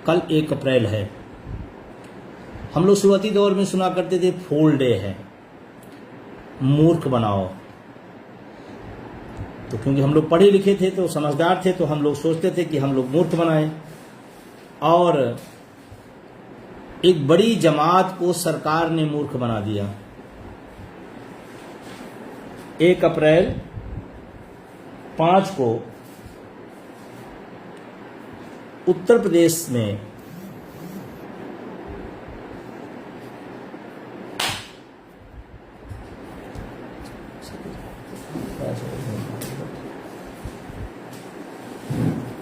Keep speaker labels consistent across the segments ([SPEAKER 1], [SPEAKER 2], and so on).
[SPEAKER 1] कल 1 अप्रैल है। हम लोग शुरुआती दौर में सुना करते थे फूल डे है, मूर्ख बनाओ। तो क्योंकि हम लोग पढ़े लिखे थे तो समझदार थे, तो हम लोग सोचते थे कि हम लोग मूर्ख बनाएं, और एक बड़ी जमात को सरकार ने मूर्ख बना दिया। 1 अप्रैल 5 को उत्तर प्रदेश में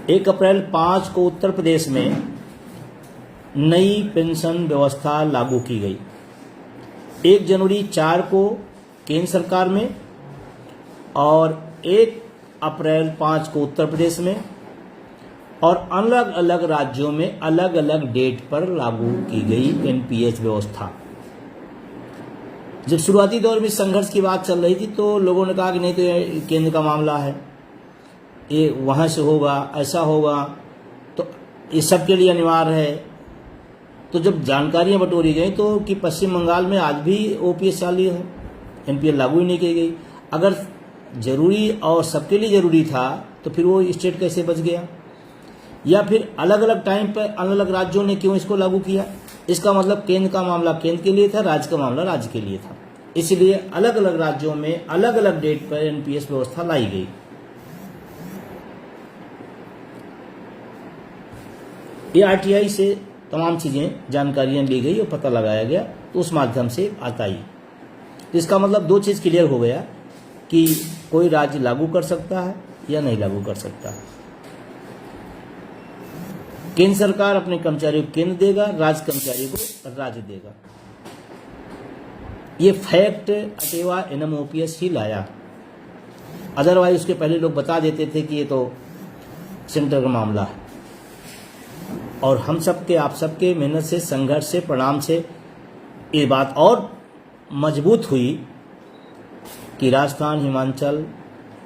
[SPEAKER 1] एक अप्रैल 5 को उत्तर प्रदेश में नई पेंशन व्यवस्था लागू की गई। 1 जनवरी 4 को केंद्र सरकार में और 1 अप्रैल 5 को उत्तर प्रदेश में, और अलग अलग राज्यों में अलग अलग डेट पर लागू की गई एनपीएस व्यवस्था। जब शुरुआती दौर में संघर्ष की बात चल रही थी तो लोगों ने कहा कि नहीं, तो ये केंद्र का मामला है, ये वहाँ से होगा, ऐसा होगा, तो ये सबके लिए अनिवार्य है। तो जब जानकारियां बटोरी गई तो कि पश्चिम बंगाल में आज भी ओपीएस चालू है, एनपीएस लागू ही नहीं की गई। अगर जरूरी और सबके लिए जरूरी था तो फिर वो स्टेट कैसे बच गया? या फिर अलग अलग टाइम पर अलग अलग राज्यों ने क्यों इसको लागू किया? इसका मतलब केंद्र का मामला केंद्र के लिए था, राज्य का मामला राज्य के लिए था। इसलिए अलग अलग राज्यों में अलग अलग डेट पर एनपीएस व्यवस्था लाई गई। ये आरटीआई से तमाम चीजें जानकारियां ली गई और पता लगाया गया, तो उस माध्यम से आता ही। तो इसका मतलब 2 चीज क्लियर हो गया कि कोई राज्य लागू कर सकता है या नहीं लागू कर सकता। केंद्र सरकार अपने कर्मचारियों को केंद्र देगा, राज्य कर्मचारियों को राज्य देगा। ये फैक्ट अटेवा एनएमओपीएस ही लाया, अदरवाइज उसके पहले लोग बता देते थे कि ये तो सेंटर का मामला है। और हम सबके, आप सबके मेहनत से, संघर्ष से, परिणाम से ये बात और मजबूत हुई कि राजस्थान, हिमाचल,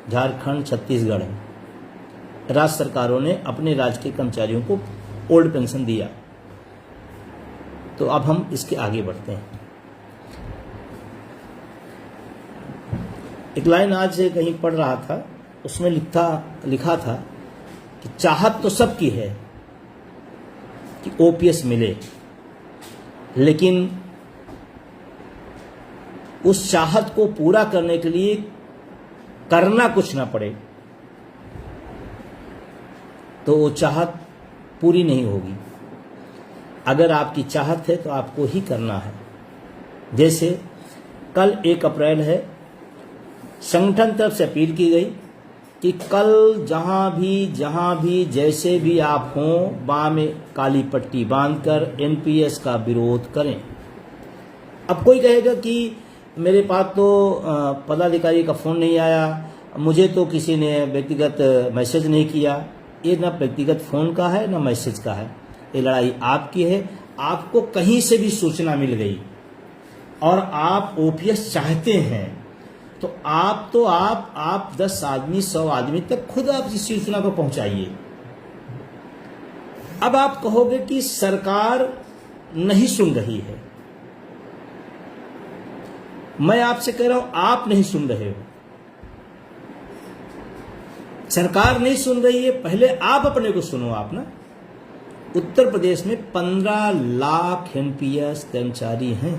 [SPEAKER 1] झारखंड, छत्तीसगढ़ राज्य सरकारों ने अपने राज्य के कर्मचारियों को ओल्ड पेंशन दिया। तो अब हम इसके आगे बढ़ते हैं। एक लाइन आज कहीं पढ़ रहा था, उसमें लिखा था कि चाहत तो सबकी है कि ओपीएस मिले, लेकिन उस चाहत को पूरा करने के लिए करना कुछ ना पड़े तो वो चाहत पूरी नहीं होगी। अगर आपकी चाहत है तो आपको ही करना है। जैसे कल 1 अप्रैल है, संगठन तरफ से अपील की गई कि कल जहां भी जैसे भी आप हों, बाह में काली पट्टी बांधकर एनपीएस का विरोध करें। अब कोई कहेगा कि मेरे पास तो पदाधिकारी का फोन नहीं आया, मुझे तो किसी ने व्यक्तिगत मैसेज नहीं किया। ये ना व्यक्तिगत फोन का है ना मैसेज का है, ये लड़ाई आपकी है। आपको कहीं से भी सूचना मिल गई और आप ओपीएस चाहते हैं तो आप 10 आदमी 100 आदमी तक खुद आप इस सूचना को पहुंचाइए। अब आप कहोगे कि सरकार नहीं सुन रही है। मैं आपसे कह रहा हूं, आप नहीं सुन रहे हो, सरकार नहीं सुन रही है। पहले आप अपने को सुनो। आप ना, उत्तर प्रदेश में 15 लाख एनपीएस कर्मचारी हैं।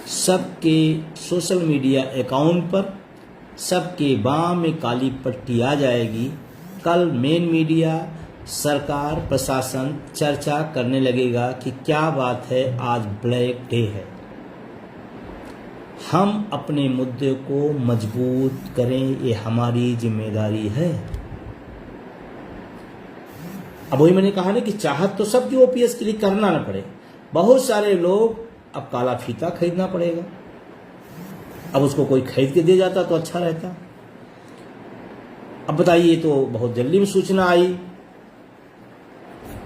[SPEAKER 1] सबके सोशल मीडिया अकाउंट पर सबके बाह में काली पट्टी आ जाएगी। कल मेन मीडिया, सरकार, प्रशासन चर्चा करने लगेगा कि क्या बात है, आज ब्लैक डे है। हम अपने मुद्दे को मजबूत करें, ये हमारी जिम्मेदारी है। अब वही मैंने कहा ना कि चाहत तो सबकी ओपीएस के लिए करना ना पड़े। बहुत सारे लोग अब काला फीता खरीदना पड़ेगा। अब उसको कोई खरीद के दे जाता तो अच्छा रहता। अब बताइए, तो बहुत जल्दी में सूचना आई,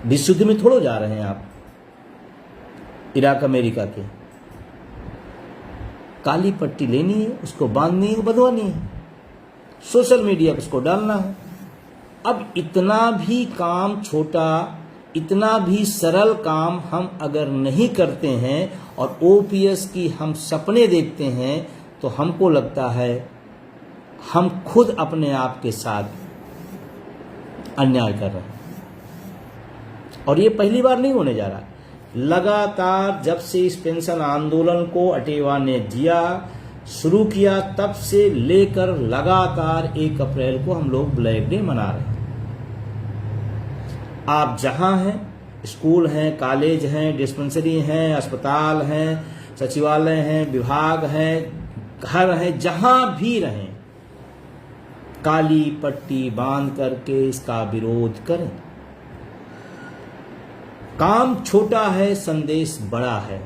[SPEAKER 1] विशुद्ध में थोड़ो जा रहे हैं आप। इराक अमेरिका के काली पट्टी लेनी है, उसको बांधनी है, बंधवानी है, सोशल मीडिया पर उसको डालना है। अब इतना भी काम छोटा इतना भी सरल काम हम अगर नहीं करते हैं और ओपीएस की हम सपने देखते हैं तो हमको लगता है हम खुद अपने आप के साथ अन्याय कर रहे हैं। और ये पहली बार नहीं होने जा रहा। लगातार जब से इस पेंशन आंदोलन को अटेवा ने शुरू किया तब से लेकर लगातार 1 अप्रैल को हम लोग ब्लैक डे मना रहे हैं। आप जहां हैं, स्कूल हैं, कॉलेज हैं, डिस्पेंसरी हैं, अस्पताल हैं, सचिवालय हैं, विभाग हैं, घर हैं, जहां भी रहें, काली पट्टी बांध करके इसका विरोध करें। काम छोटा है, संदेश बड़ा है।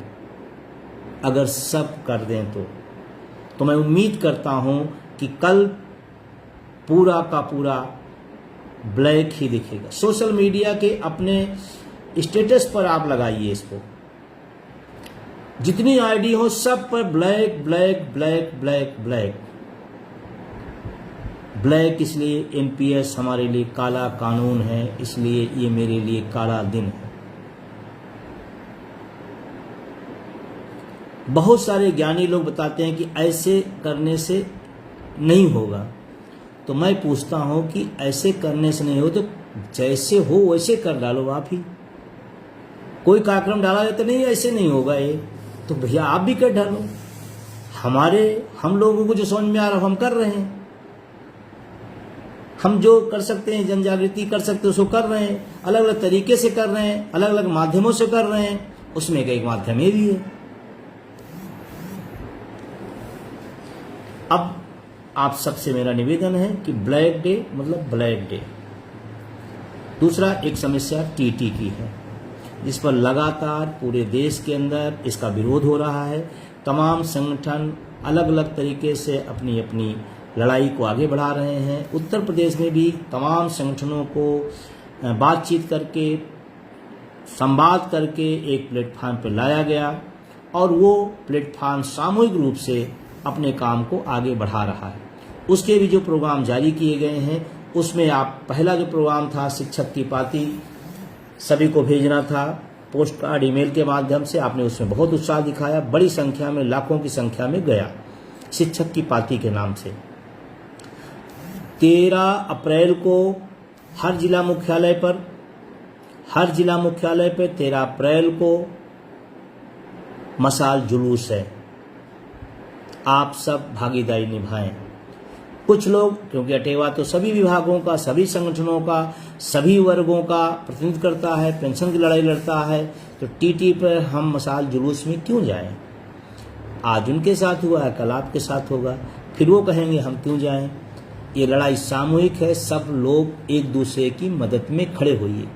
[SPEAKER 1] अगर सब कर दें तो मैं उम्मीद करता हूं कि कल पूरा का पूरा ब्लैक ही दिखेगा। सोशल मीडिया के अपने स्टेटस पर आप लगाइए इसको, जितनी आईडी हो सब पर black black black black black black. इसलिए एनपीएस हमारे लिए काला कानून है, इसलिए ये मेरे लिए काला दिन है। बहुत सारे ज्ञानी लोग बताते हैं कि ऐसे करने से नहीं होगा, तो मैं पूछता हूं कि ऐसे करने से नहीं हो तो जैसे हो वैसे कर डालो आप ही। कोई कार्यक्रम डाला जाता नहीं ऐसे नहीं होगा ये, तो भैया आप भी कर डालो। हम लोगों को जो समझ में आ रहा है हम कर रहे हैं। हम जो कर सकते हैं, जन जागृति कर सकते हैं, उसको कर रहे हैं। अलग अलग तरीके से कर रहे हैं, अलग अलग माध्यमों से कर रहे हैं। उसमें एक माध्यम ये भी है। अब आप सबसे मेरा निवेदन है कि ब्लैक डे मतलब ब्लैक डे। दूसरा एक समस्या टीटी की है, जिस पर लगातार पूरे देश के अंदर इसका विरोध हो रहा है। तमाम संगठन अलग अलग तरीके से अपनी अपनी लड़ाई को आगे बढ़ा रहे हैं। उत्तर प्रदेश में भी तमाम संगठनों को बातचीत करके, संवाद करके एक प्लेटफार्म पर लाया गया और वो प्लेटफार्म सामूहिक रूप से अपने काम को आगे बढ़ा रहा है। उसके भी जो प्रोग्राम जारी किए गए हैं, उसमें आप पहला जो प्रोग्राम था शिक्षक की पाती, सभी को भेजना था पोस्ट कार्ड ईमेल के माध्यम से। आपने उसमें बहुत उत्साह दिखाया, बड़ी संख्या में, लाखों की संख्या में गया शिक्षक की पाती के नाम से। 13 अप्रैल को हर जिला मुख्यालय पर 13 अप्रैल को मशाल जुलूस है। आप सब भागीदारी निभाएं। कुछ लोग, क्योंकि अटेवा तो सभी विभागों का, सभी संगठनों का, सभी वर्गों का प्रतिनिधित्व करता है, पेंशन की लड़ाई लड़ता है, तो टीटी पर हम मशाल जुलूस में क्यों जाएं? आज उनके साथ हुआ है, कल आपके साथ होगा, फिर वो कहेंगे हम क्यों जाएं? ये लड़ाई सामूहिक है। सब लोग एक दूसरे की मदद में खड़े होइए।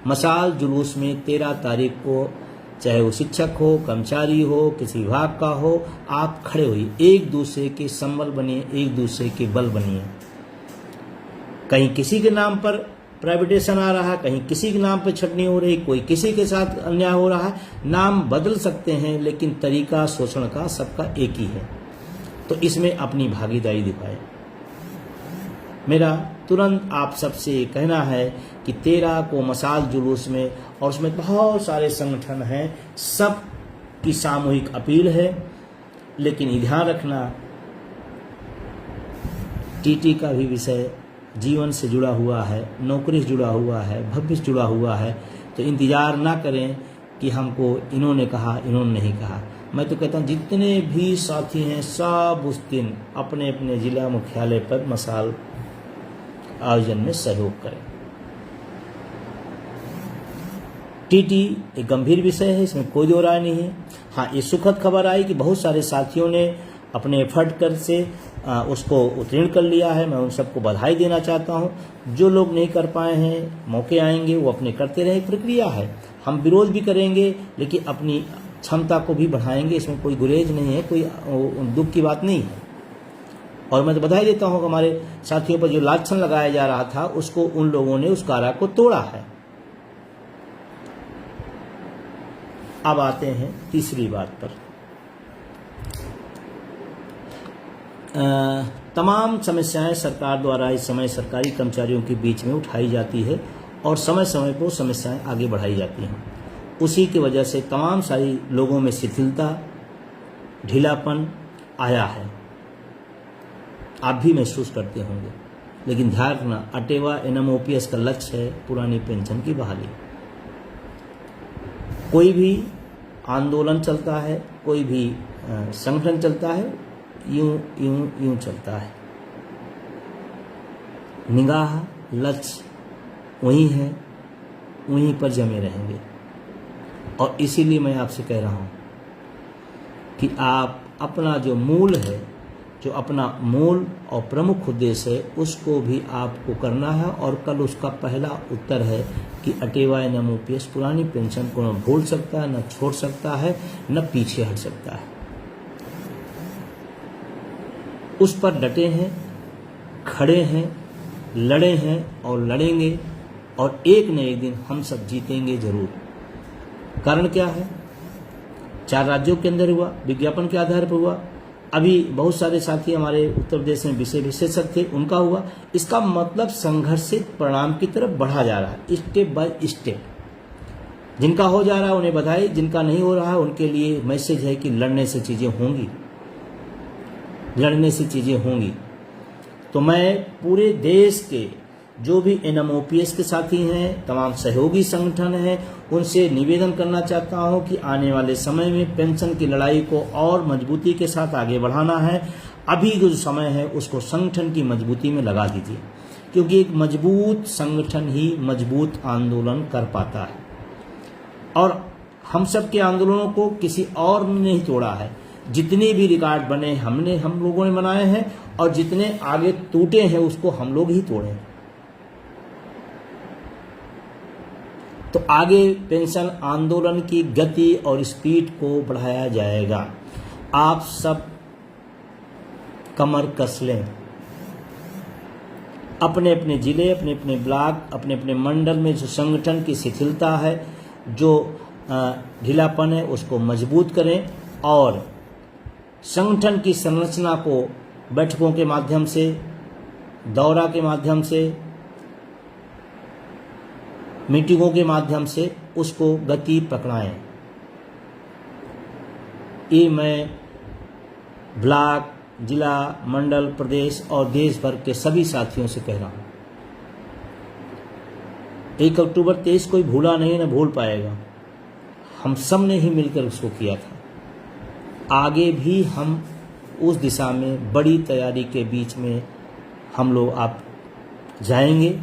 [SPEAKER 1] मशाल जुलूस में 13 तारीख को, चाहे वो शिक्षक हो, कर्मचारी हो, किसी विभाग का हो, आप खड़े होइए, एक दूसरे के संबल बनिए, एक दूसरे के बल बनिए। कहीं किसी के नाम पर प्राइवेटेशन आ रहा है, कहीं किसी के नाम पर छटनी हो रही, कोई किसी के साथ अन्याय हो रहा है। नाम बदल सकते हैं लेकिन तरीका शोषण का सबका एक ही है। तो इसमें अपनी भागीदारी दिखाएं। मेरा तुरंत आप सबसे कहना है कि 13 को मशाल जुलूस में, और उसमें बहुत सारे संगठन हैं, सब की सामूहिक अपील है। लेकिन ये ध्यान रखना, टीटी का भी विषय जीवन से जुड़ा हुआ है, नौकरी से जुड़ा हुआ है, भविष्य से जुड़ा हुआ है। तो इंतजार ना करें कि हमको इन्होंने कहा, इन्होंने नहीं कहा। मैं तो कहता हूँ जितने भी साथी हैं सब उस दिन अपने अपने जिला मुख्यालय पर मशाल आयोजन में सहयोग करें। टीटी एक गंभीर विषय है, इसमें कोई दो राय नहीं है। हाँ, ये सुखद खबर आई कि बहुत सारे साथियों ने अपने एफर्ट कर से उसको उत्तीर्ण कर लिया है। मैं उन सबको बधाई देना चाहता हूँ। जो लोग नहीं कर पाए हैं, मौके आएंगे, वो अपने करते रहे। प्रक्रिया है, हम विरोध भी करेंगे लेकिन अपनी क्षमता को भी बढ़ाएंगे। इसमें कोई गुरेज नहीं है, कोई दुख की बात नहीं है। और मैं तो बधाई देता हूँ हमारे साथियों पर जो लाछन लगाया जा रहा था, उसको उन लोगों ने उस कारा को तोड़ा है। अब आते हैं तीसरी बात पर। तमाम समस्याएं सरकार द्वारा इस समय सरकारी कर्मचारियों के बीच में उठाई जाती है और समय समय पर समस्याएं आगे बढ़ाई जाती हैं। उसी की वजह से तमाम सारी लोगों में शिथिलता, ढीलापन आया है, आप भी महसूस करते होंगे। लेकिन ध्यान रखना, अटेवा NMOPS का लक्ष्य है पुरानी पेंशन की बहाली। कोई भी आंदोलन चलता है, कोई भी संगठन चलता है, यूं चलता है। निगाह, लक्ष्य वही है, वहीं पर जमे रहेंगे। और इसीलिए मैं आपसे कह रहा हूँ कि आप अपना जो मूल है, जो अपना मूल और प्रमुख उद्देश्य है, उसको भी आपको करना है। और कल उसका पहला उत्तर है कि अटेवा NMOPS पुरानी पेंशन को न भूल सकता है, न छोड़ सकता है, न पीछे हट सकता है। उस पर डटे हैं, खड़े हैं, लड़े हैं और लड़ेंगे, और एक न एक दिन हम सब जीतेंगे जरूर। कारण क्या है? 4 राज्यों के अंदर हुआ, विज्ञापन के आधार पर हुआ। अभी बहुत सारे साथी हमारे उत्तर प्रदेश में विषय विशेषज्ञ थे, उनका हुआ। इसका मतलब संघर्षित परिणाम की तरफ बढ़ा जा रहा है, स्टेप बाय स्टेप। जिनका हो जा रहा है उन्हें बधाई, जिनका नहीं हो रहा है उनके लिए मैसेज है कि लड़ने से चीजें होंगी, लड़ने से चीजें होंगी। तो मैं पूरे देश के जो भी NMOPS के साथी हैं, तमाम सहयोगी संगठन हैं, उनसे निवेदन करना चाहता हूं कि आने वाले समय में पेंशन की लड़ाई को और मजबूती के साथ आगे बढ़ाना है। अभी जो समय है उसको संगठन की मजबूती में लगा दीजिए, क्योंकि एक मजबूत संगठन ही मजबूत आंदोलन कर पाता है। और हम सब के आंदोलनों को किसी और ने नहीं तोड़ा है। जितने भी रिकॉर्ड बने हम लोगों ने बनाए हैं, और जितने आगे टूटे हैं उसको हम लोग ही तोड़े। तो आगे पेंशन आंदोलन की गति और स्पीड को बढ़ाया जाएगा। आप सब कमर कस लें, अपने अपने जिले, अपने अपने ब्लॉक, अपने अपने मंडल में जो संगठन की शिथिलता है, जो ढीलापन है, उसको मजबूत करें। और संगठन की संरचना को बैठकों के माध्यम से, दौरा के माध्यम से, मीटिंगों के माध्यम से उसको गति पकड़ाएं। ये मैं ब्लॉक, जिला, मंडल, प्रदेश और देश भर के सभी साथियों से कह रहा हूं। 1 अक्टूबर 23 कोई भूला नहीं, न भूल पाएगा। हम सब ने ही मिलकर उसको किया था। आगे भी हम उस दिशा में बड़ी तैयारी के बीच में हम लोग आप जाएंगे।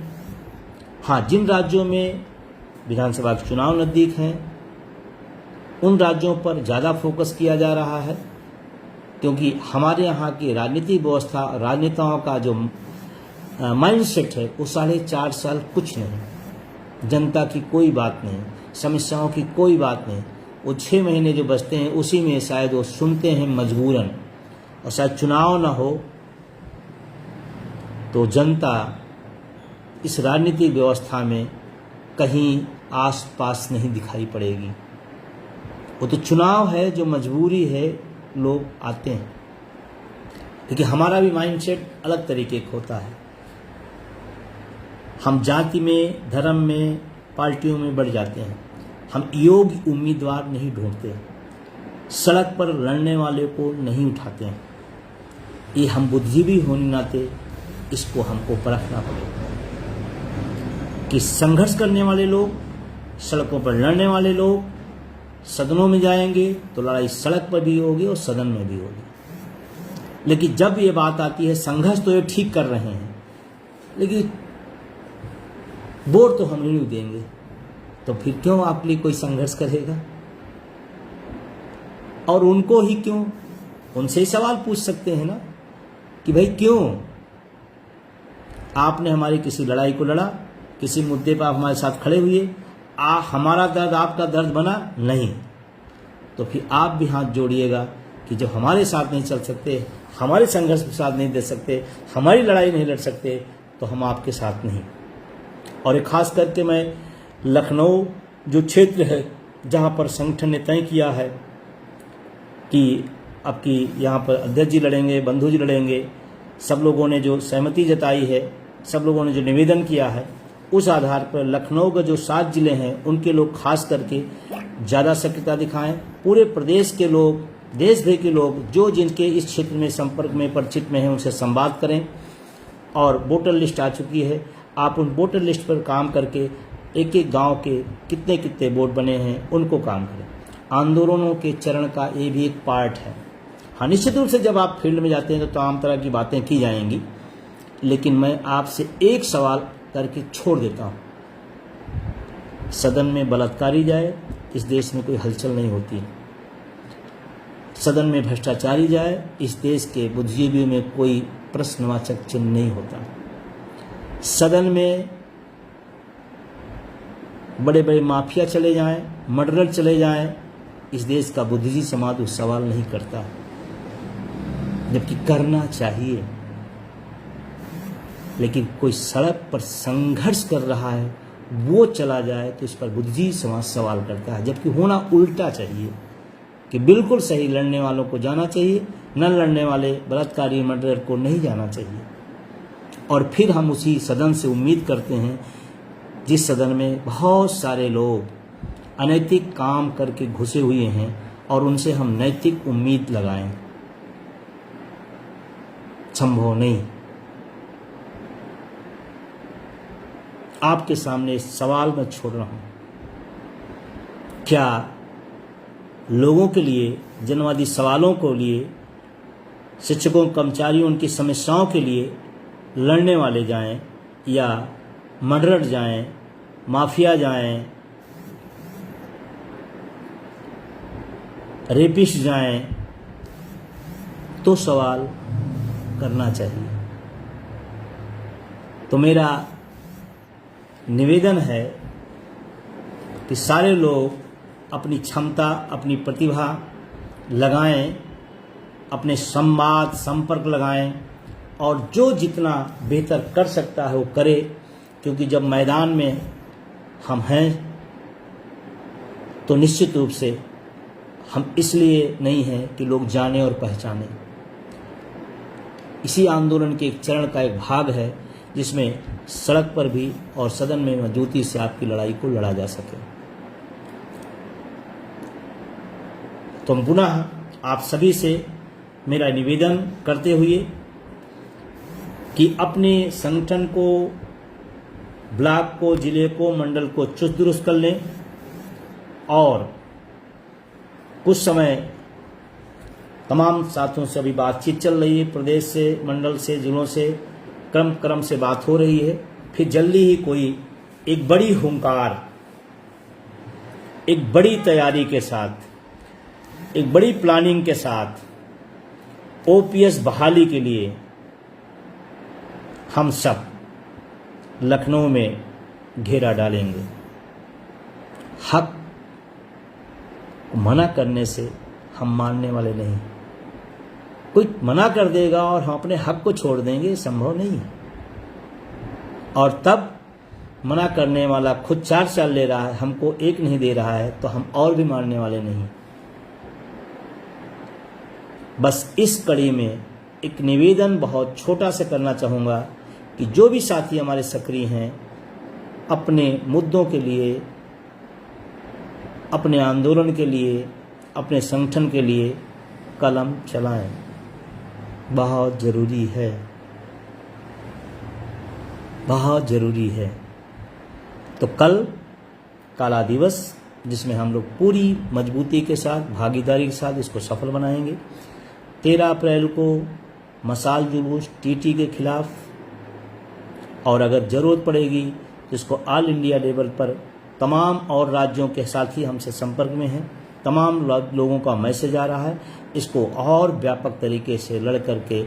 [SPEAKER 1] हाँ, जिन राज्यों में विधानसभा के चुनाव नज़दीक हैं, उन राज्यों पर ज़्यादा फोकस किया जा रहा है, क्योंकि हमारे यहाँ की राजनीतिक व्यवस्था, राजनेताओं का जो माइंडसेट है, वो 4.5 साल कुछ नहीं, जनता की कोई बात नहीं, समस्याओं की कोई बात नहीं। वो 6 महीने जो बचते हैं उसी में शायद वो सुनते हैं मजबूरन, और शायद चुनाव ना हो तो जनता इस राजनीतिक व्यवस्था में कहीं आस पास नहीं दिखाई पड़ेगी। वो तो चुनाव है, जो मजबूरी है, लोग आते हैं। लेकिन हमारा भी माइंडसेट अलग तरीके का होता है। हम जाति में, धर्म में, पार्टियों में बढ़ जाते हैं। हम योग्य उम्मीदवार नहीं ढूंढते, सड़क पर लड़ने वाले को नहीं उठाते हैं। ये हम बुद्धिजीवी होने नाते इसको हमको परखना पड़ेगा कि संघर्ष करने वाले लोग, सड़कों पर लड़ने वाले लोग सदनों में जाएंगे तो लड़ाई सड़क पर भी होगी और सदन में भी होगी। लेकिन जब ये बात आती है, संघर्ष तो ये ठीक कर रहे हैं, लेकिन वोट तो हम नहीं देंगे, तो फिर क्यों आपके लिए कोई संघर्ष करेगा? और उनको ही क्यों? उनसे ही सवाल पूछ सकते हैं ना कि भाई क्यों आपने हमारी किसी लड़ाई को लड़ा, किसी मुद्दे पर आप हमारे साथ खड़े हुए, हमारा दर्द आपका दर्द बना नहीं, तो फिर आप भी हाथ जोड़िएगा कि जब हमारे साथ नहीं चल सकते, हमारे संघर्ष के साथ नहीं दे सकते, हमारी लड़ाई नहीं लड़ सकते, तो हम आपके साथ नहीं। और खास करके मैं लखनऊ जो क्षेत्र है, जहाँ पर संगठन ने तय किया है कि अब की यहाँ पर अध्यक्ष जी लड़ेंगे, बंधु जी लड़ेंगे, सब लोगों ने जो सहमति जताई है, सब लोगों ने जो निवेदन किया है, उस आधार पर लखनऊ के जो 7 जिले हैं उनके लोग खास करके ज़्यादा सक्रियता दिखाएं। पूरे प्रदेश के लोग, देश भर के लोग जो जिनके इस क्षेत्र में संपर्क में परिचित में हैं उनसे संवाद करें। और वोटर लिस्ट आ चुकी है, आप उन वोटर लिस्ट पर काम करके एक एक गांव के कितने कितने वोट बने हैं उनको काम करें। आंदोलनों के चरण का ये भी एक पार्ट है। हाँ, निश्चित रूप से जब आप फील्ड में जाते हैं तो तमाम तरह की बातें की जाएंगी, लेकिन मैं आपसे एक सवाल करके छोड़ देता हूँ। सदन में बलात्कारी जाए, इस देश में कोई हलचल नहीं होती। सदन में भ्रष्टाचारी जाए, इस देश के बुद्धिजीवियों में कोई प्रश्नवाचक चिन्ह नहीं होता। सदन में बड़े बड़े माफिया चले जाएं, मर्डरर चले जाएं, इस देश का बुद्धिजीवी समाज उस सवाल नहीं करता, जबकि करना चाहिए। लेकिन कोई सड़क पर संघर्ष कर रहा है, वो चला जाए तो इस पर बुद्धिजीवी समाज सवाल करता है, जबकि होना उल्टा चाहिए कि बिल्कुल सही लड़ने वालों को जाना चाहिए, न लड़ने वाले बलात्कारी मर्डरर को नहीं जाना चाहिए। और फिर हम उसी सदन से उम्मीद करते हैं जिस सदन में बहुत सारे लोग अनैतिक काम करके घुसे हुए हैं और उनसे हम नैतिक उम्मीद लगाएं। संभव नहीं। आपके सामने सवाल मैं छोड़ रहा हूं, क्या लोगों के लिए, जनवादी सवालों को लिए, शिक्षकों, कर्मचारियों, उनकी समस्याओं के लिए लड़ने वाले जाएं या मर्डरर जाएं, माफिया जाएं, रेपिस्ट जाएं, तो सवाल करना चाहिए। तो मेरा निवेदन है कि सारे लोग अपनी क्षमता, अपनी प्रतिभा लगाएं, अपने संवाद, संपर्क लगाएं और जो जितना बेहतर कर सकता है वो करे, क्योंकि जब मैदान में हम हैं तो निश्चित रूप से हम इसलिए नहीं हैं कि लोग जाने और पहचाने। इसी आंदोलन के एक चरण का एक भाग है जिसमें सड़क पर भी और सदन में मजबूती से आपकी लड़ाई को लड़ा जा सके। तो हम पुनः आप सभी से मेरा निवेदन करते हुए कि अपने संगठन को, ब्लॉक को, जिले को, मंडल को चुस्त दुरुस्त कर लें और कुछ समय तमाम साथियों से अभी बातचीत चल रही है, प्रदेश से, मंडल से, जिलों से क्रम से बात हो रही है। फिर जल्दी ही कोई एक बड़ी हुंकार, एक बड़ी तैयारी के साथ, एक बड़ी प्लानिंग के साथ ओपीएस बहाली के लिए हम सब लखनऊ में घेरा डालेंगे। हक को मना करने से हम मानने वाले नहीं। कोई मना कर देगा और हम अपने हक को छोड़ देंगे, संभव नहीं। और तब मना करने वाला खुद 4 चाल ले रहा है, हमको 1 नहीं दे रहा है, तो हम और भी मानने वाले नहीं। बस इस कड़ी में एक निवेदन बहुत छोटा सा करना चाहूँगा कि जो भी साथी हमारे सक्रिय हैं, अपने मुद्दों के लिए, अपने आंदोलन के लिए, अपने संगठन के लिए कलम चलाएं। बहुत ज़रूरी है, बहुत ज़रूरी है। तो कल काला दिवस, जिसमें हम लोग पूरी मजबूती के साथ, भागीदारी के साथ इसको सफल बनाएंगे। 13 अप्रैल को मशाल जुलूस टीटी के खिलाफ, और अगर ज़रूरत पड़ेगी तो इसको ऑल इंडिया लेवल पर तमाम और राज्यों के साथी हमसे संपर्क में हैं, तमाम लोगों का मैसेज आ रहा है। इसको और व्यापक तरीके से लड़ करके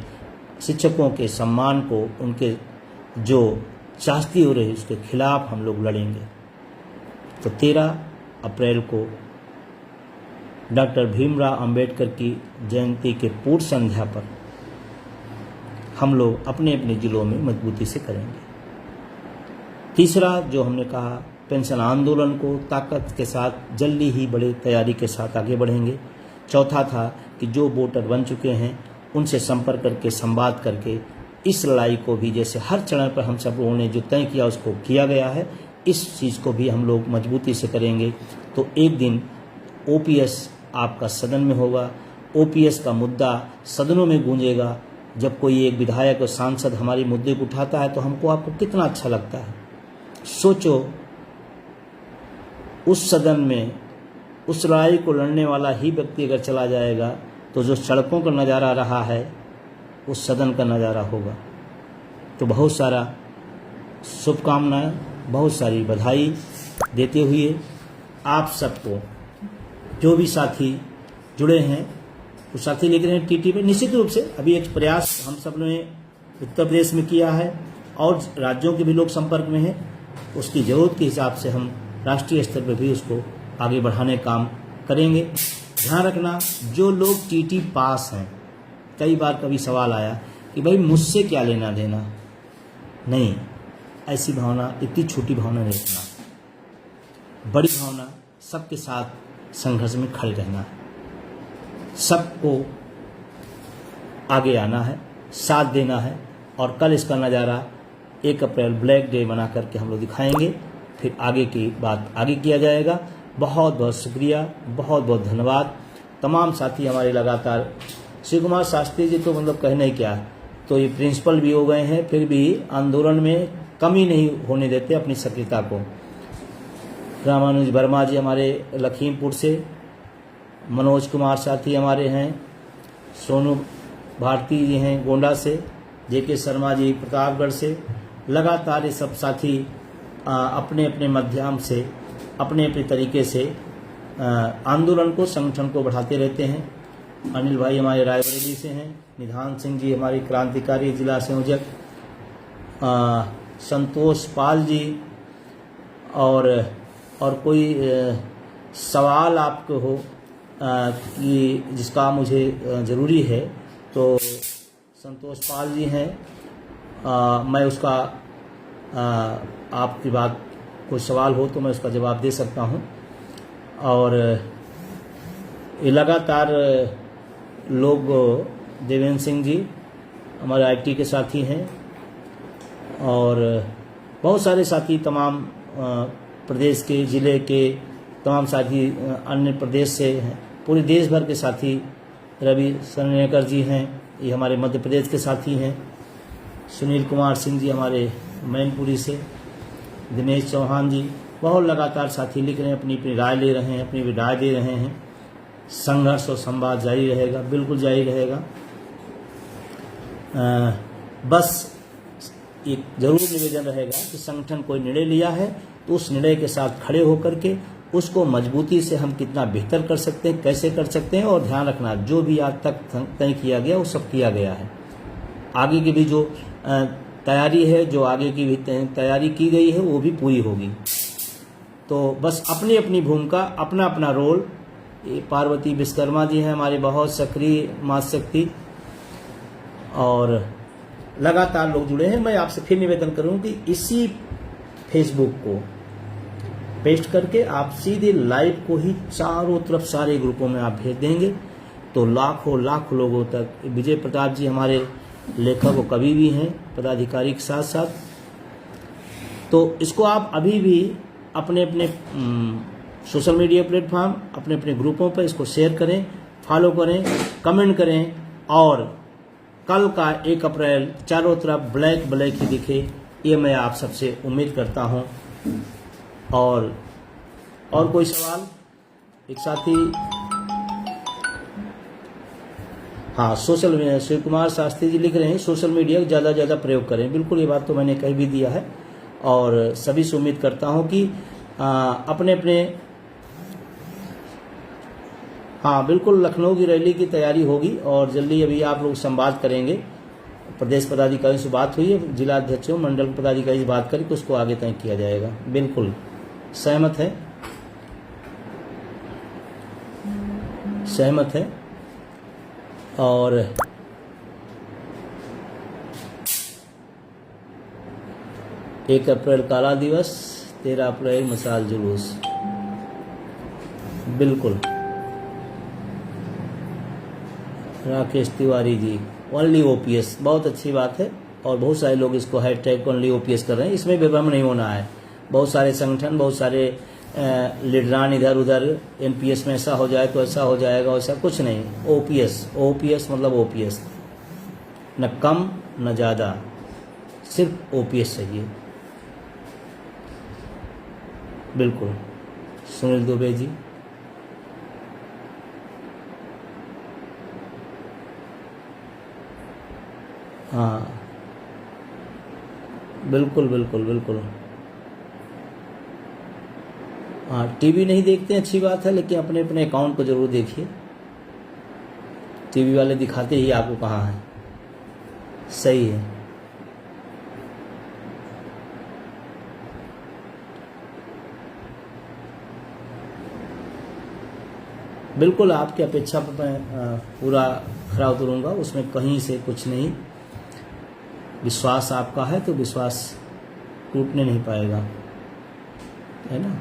[SPEAKER 1] शिक्षकों के सम्मान को, उनके जो चास्ती हो रही उसके खिलाफ हम लोग लड़ेंगे। तो 13 अप्रैल को डॉक्टर भीमराव अंबेडकर की जयंती के पूर्व संध्या पर हम लोग अपने अपने जिलों में मजबूती से करेंगे। तीसरा जो हमने कहा, पेंशन आंदोलन को ताकत के साथ जल्दी ही बड़े तैयारी के साथ आगे बढ़ेंगे। चौथा था कि जो वोटर बन चुके हैं उनसे संपर्क करके, संवाद करके इस लड़ाई को भी जैसे हर चरण पर हम सब लोगों ने जो तय किया उसको किया गया है, इस चीज़ को भी हम लोग मजबूती से करेंगे। तो एक दिन ओपीएस आपका सदन में होगा, ओपीएस का मुद्दा सदनों में गूंजेगा। जब कोई एक विधायक और सांसद हमारी मुद्दे को उठाता है तो हमको आपको कितना अच्छा लगता है। सोचो, उस सदन में उस लड़ाई को लड़ने वाला ही व्यक्ति अगर चला जाएगा तो जो सड़कों का नज़ारा रहा है उस सदन का नज़ारा होगा। तो बहुत सारा शुभकामनाएं, बहुत सारी बधाई देते हुए आप सबको, जो भी साथी जुड़े हैं, तो साथी लिख रहे हैं टीटी पे, निश्चित रूप से अभी एक प्रयास हम सब ने उत्तर प्रदेश में किया है और राज्यों के भी लोग संपर्क में हैं। उसकी ज़रूरत के हिसाब से हम राष्ट्रीय स्तर पर भी उसको आगे बढ़ाने काम करेंगे। ध्यान रखना, जो लोग टीटी पास हैं, कई बार कभी सवाल आया कि भाई मुझसे क्या लेना देना, नहीं, ऐसी भावना, इतनी छोटी भावना नहीं रखना। बड़ी भावना, सबके साथ संघर्ष में खड़े रहना है, सबको आगे आना है, साथ देना है। और कल इसका नज़ारा 1 अप्रैल ब्लैक डे मना करके हम लोग दिखाएंगे, फिर आगे की बात आगे किया जाएगा। बहुत बहुत शुक्रिया, बहुत बहुत धन्यवाद। तमाम साथी हमारे लगातार, श्री कुमार शास्त्री जी तो मतलब कहना ही क्या, तो ये प्रिंसिपल भी हो गए हैं, फिर भी आंदोलन में कमी नहीं होने देते अपनी सक्रियता को। रामानुज वर्मा जी हमारे लखीमपुर से, मनोज कुमार साथी हमारे हैं, सोनू भारती जी हैं गोंडा से, जेके शर्मा जी प्रतापगढ़ से। लगातार ये सब साथी अपने अपने माध्यम से, अपने अपने तरीके से आंदोलन को, संगठन को बढ़ाते रहते हैं। अनिल भाई हमारे रायबरेली से हैं, निधान सिंह जी हमारे क्रांतिकारी जिला संयोजक, संतोष पाल जी, और कोई सवाल आपको हो कि जिसका मुझे ज़रूरी है, तो संतोष पाल जी हैं, मैं उसका आपकी बात, कोई सवाल हो तो मैं उसका जवाब दे सकता हूं। और ये लगातार लोग, देवेंद्र सिंह जी हमारे आईटी के साथी हैं, और बहुत सारे साथी तमाम प्रदेश के, ज़िले के तमाम साथी अन्य प्रदेश से हैं, पूरे देश भर के साथी। रवि सनेकर जी हैं, ये हमारे मध्य प्रदेश के साथी हैं। सुनील कुमार सिंह जी हमारे मैनपुरी से, दिनेश चौहान जी, बहुत लगातार साथी लिख रहे हैं, अपनी अपनी राय ले रहे हैं, अपनी विदाई दे रहे हैं। संघर्ष और संवाद जारी रहेगा, बिल्कुल जारी रहेगा। बस एक जरूर निवेदन रहेगा कि संगठन कोई निर्णय लिया है तो उस निर्णय के साथ खड़े होकर के उसको मजबूती से हम कितना बेहतर कर सकते हैं, कैसे कर सकते हैं। और ध्यान रखना, जो भी आज तक तय किया गया वो सब किया गया है। आगे की भी जो तैयारी है, जो आगे की भी तैयारी की गई है, वो भी पूरी होगी। तो बस अपनी अपनी भूमिका, अपना अपना रोल। ये पार्वती विश्वकर्मा जी हैं हमारे बहुत सक्रिय मातृशक्ति, और लगातार लोग जुड़े हैं। मैं आपसे फिर निवेदन करूं कि इसी फेसबुक को पेस्ट करके आप सीधे लाइव को ही चारों तरफ सारे ग्रुपों में आप भेज देंगे तो लाखों लाखों लोगों तक। विजय प्रताप जी हमारे लेखक व कवि भी हैं, पदाधिकारी के साथ साथ। तो इसको आप अभी भी अपने अपने सोशल मीडिया प्लेटफॉर्म, अपने अपने ग्रुपों पर इसको शेयर करें, फॉलो करें, कमेंट करें, और कल का 1 अप्रैल चारों तरफ ब्लैक ब्लैक ही दिखे, ये मैं आप सबसे उम्मीद करता हूं। और कोई सवाल? एक साथी, हाँ, सोशल मीडिया, शिव कुमार शास्त्री जी लिख रहे हैं सोशल मीडिया का ज़्यादा ज़्यादा प्रयोग करें। बिल्कुल, ये बात तो मैंने कह भी दिया है, और सभी से उम्मीद करता हूं कि अपने अपने, हाँ बिल्कुल, लखनऊ की रैली की तैयारी होगी और जल्दी अभी आप लोग संवाद करेंगे। प्रदेश पदाधिकारी से बात हुई है, जिला अध्यक्षों, मंडल पदाधिकारी से बात करके उसको आगे तय किया जाएगा। बिल्कुल सहमत है, सहमत है। और 1 अप्रैल काला दिवस, 13 अप्रैल मशाल जुलूस। बिल्कुल, राकेश तिवारी जी, ओनली ओपीएस, बहुत अच्छी बात है। और बहुत सारे लोग इसको हैशटैग ओनली ओपीएस कर रहे हैं। इसमें विभ्रम नहीं होना है। बहुत सारे संगठन, बहुत सारे लीडरान इधर उधर एनपीएस में ऐसा हो जाए तो ऐसा हो जाएगा, वैसा कुछ नहीं। ओपीएस, ओपीएस मतलब ओपीएस, न कम न ज़्यादा, सिर्फ ओपीएस चाहिए। बिल्कुल। सुनील दुबे जी, हाँ बिल्कुल बिल्कुल बिल्कुल। हाँ, टीवी नहीं देखते हैं अच्छी बात है, लेकिन अपने अपने अकाउंट को जरूर देखिए। टीवी वाले दिखाते ही आपको कहाँ है। सही है। बिल्कुल, आपकी अपेक्षा पर मैं पूरा खरा उतरूंगा, उसमें कहीं से कुछ नहीं। विश्वास आपका है तो विश्वास टूटने नहीं पाएगा, है ना।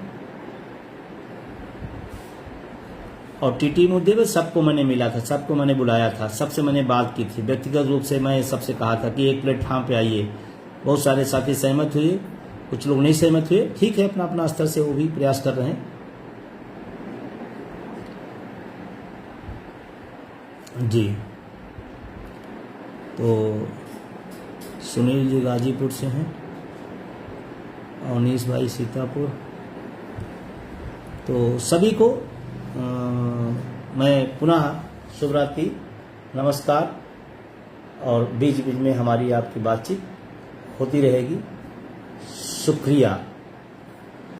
[SPEAKER 1] और टीटी मुद्दे पर सबको मैंने मिला था, सबको मैंने बुलाया था, सबसे मैंने बात की थी। व्यक्तिगत रूप से मैं सबसे कहा था कि एक प्लेटफॉर्म पे आइए। बहुत सारे साथी सहमत हुए, कुछ लोग नहीं सहमत हुए। ठीक है, अपना अपना स्तर से वो भी प्रयास कर रहे हैं। जी, तो सुनील जी गाजीपुर से हैं, अवनीश भाई सीतापुर। तो सभी को मैं पुनः शुभ रात्रि, नमस्कार। और बीच बीच में हमारी आपकी बातचीत होती रहेगी। शुक्रिया।